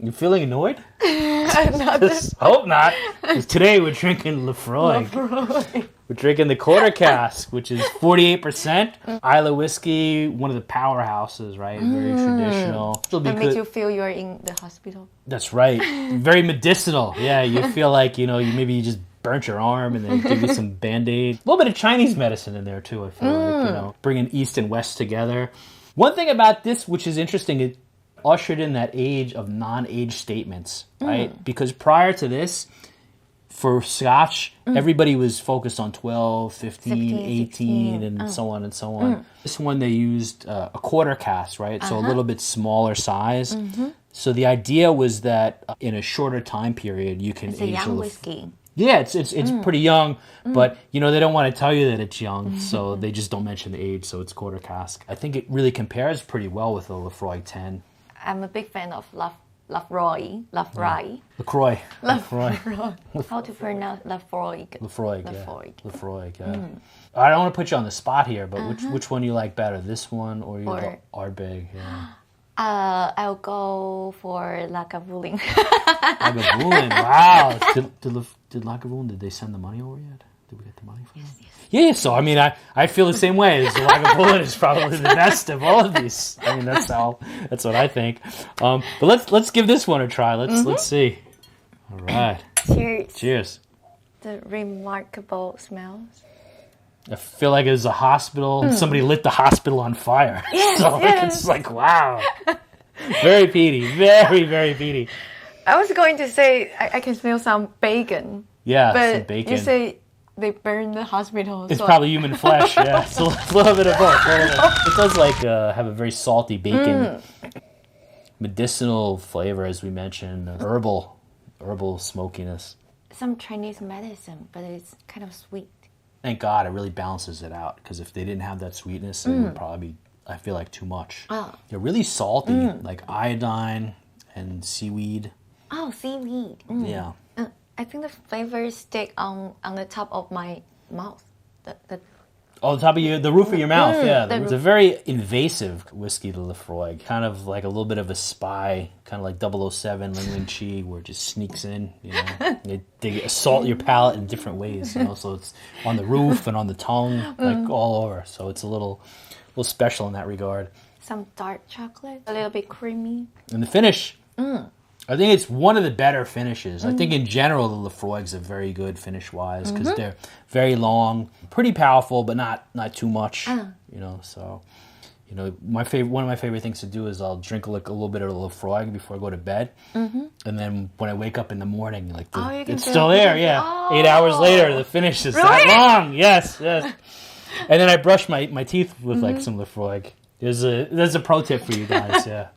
You feeling annoyed? Not this. Hope not. 'Cause today we're drinking Laphroaig. We're drinking the Quarter Cask, which is 48%. Islay whiskey, one of the powerhouses, right? Very traditional. Still be It good. makes you feel you're in the hospital. That's right. Very medicinal. Yeah, you feel like, you just burnt your arm and then give you some Band-Aid. A little bit of Chinese medicine in there too, I feel like, bringing East and West together. One thing about this, which is interesting, it ushered in that age of non-age statements, right? Because prior to this, for Scotch, everybody was focused on 12, 15, 18, and so on and so on. This one, they used a quarter cask, right? So a little bit smaller size. So the idea was that in a shorter time period, you can It's a young whiskey. Yeah, it's pretty young, but they don't want to tell you that it's young, so they just don't mention the age, so it's quarter cask. I think it really compares pretty well with the Laphroaig 10. I'm a big fan of Laphroaig. LaCroix. How to pronounce Laphroaig? Laphroaig, yeah. Laphroaig. Laphroaig, yeah. I don't want to put you on the spot here, but which one do you like better, this one or your Ardbeg? Yeah. I'll go for Lagavulin. Lagavulin, wow. Did Lagavulin, did they send the money over yet? Did we get the money from them? Yes. Yeah, so I mean, I feel the same way. So Lagavulin is probably the best of all of these. I mean, that's what I think. But let's give this one a try. Let's see. All right. Cheers. Cheers. The remarkable smells. I feel like it was a hospital and somebody lit the hospital on fire. Yes, So it's like, wow. Very peaty. Very, very peaty. I was going to say I can smell some bacon. Yeah, but some bacon. You say they burn the hospital. It's probably human flesh, yeah. It's a little bit of both. It does have a very salty bacon, medicinal flavor, as we mentioned, herbal smokiness. Some Chinese medicine, but it's kind of sweet. Thank God it really balances it out, because if they didn't have that sweetness, it would probably be, I feel like, too much. Oh. They're really salty, like iodine and seaweed. Oh, seaweed. Yeah. I think the flavors stick on the top of my mouth. Oh, the top of the roof of your mouth, yeah. It's a very invasive whiskey, the Laphroaig. Kind of like a little bit of a spy, kind of like 007, Ling Ling Chi, where it just sneaks in, They assault your palate in different ways, So it's on the roof and on the tongue, like all over. So it's a little special in that regard. Some dark chocolate, a little bit creamy. And the finish, I think it's one of the better finishes. I think in general the Laphroaigs are very good finish-wise because they're very long, pretty powerful, but not too much. So one of my favorite things to do is I'll drink a little bit of Laphroaig before I go to bed, and then when I wake up in the morning, it's still there. Yeah, 8 hours later, the finish is that long. Yes. And then I brush my teeth with some Laphroaig. There's a pro tip for you guys. Yeah.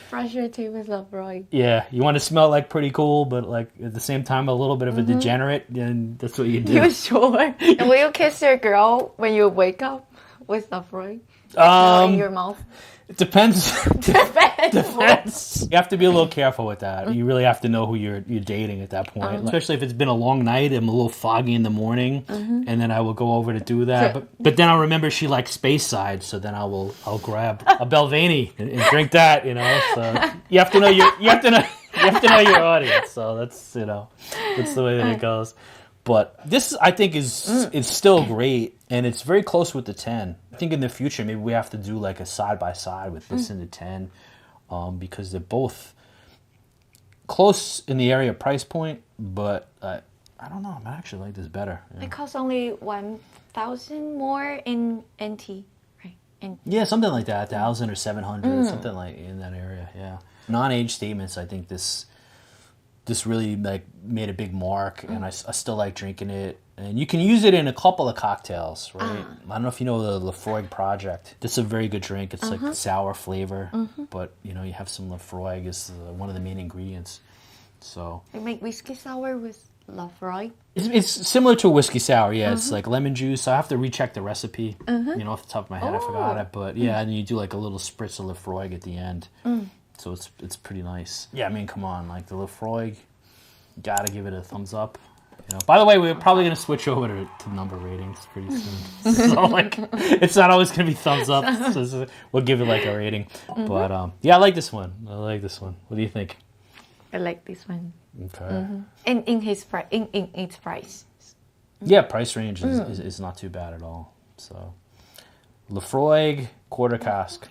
Brush your teeth with Laphroaig. Yeah, you want to smell pretty cool, but at the same time a little bit of a degenerate, and that's what you do. You sure? And will you kiss your girl when you wake up with Laphroaig in your mouth? It depends. Depends. You have to be a little careful with that. You really have to know who you're dating at that point, especially if it's been a long night. I'm a little foggy in the morning, and then I will go over to do that. But then I'll remember she likes Speyside, so then I'll grab a Belvani and drink that. So you have to know your audience. So that's that's the way that it goes. But this, I think, is still great, and it's very close with the 10. I think in the future, maybe we have to do a side-by-side with this and the 10, because they're both close in the area price point, but I don't know. I actually like this better. Yeah. It costs only 1,000 more in NT, right? Yeah, something like that, 1,000 or 700, something like in that area, yeah. Non-age statements, I think this really made a big mark, and I still like drinking it. And you can use it in a couple of cocktails, right? I don't know if you know the Laphroaig Project. This is a very good drink. It's like sour flavor, but you have some Laphroaig is one of the main ingredients. So you make whiskey sour with Laphroaig? It's similar to a whiskey sour, yeah. It's like lemon juice. I have to recheck the recipe. Off the top of my head, I forgot it. But yeah, and you do a little spritz of Laphroaig at the end. So it's pretty nice. Yeah, I mean, come on, the Laphroaig, gotta give it a thumbs up. By the way, we're probably gonna switch over to number ratings pretty soon. So it's not always gonna be thumbs up. So we'll give it a rating. But yeah, I like this one. What do you think? I like this one. Okay. And in his price, in its price. Yeah, price range is not too bad at all. So, Laphroaig Quarter Cask.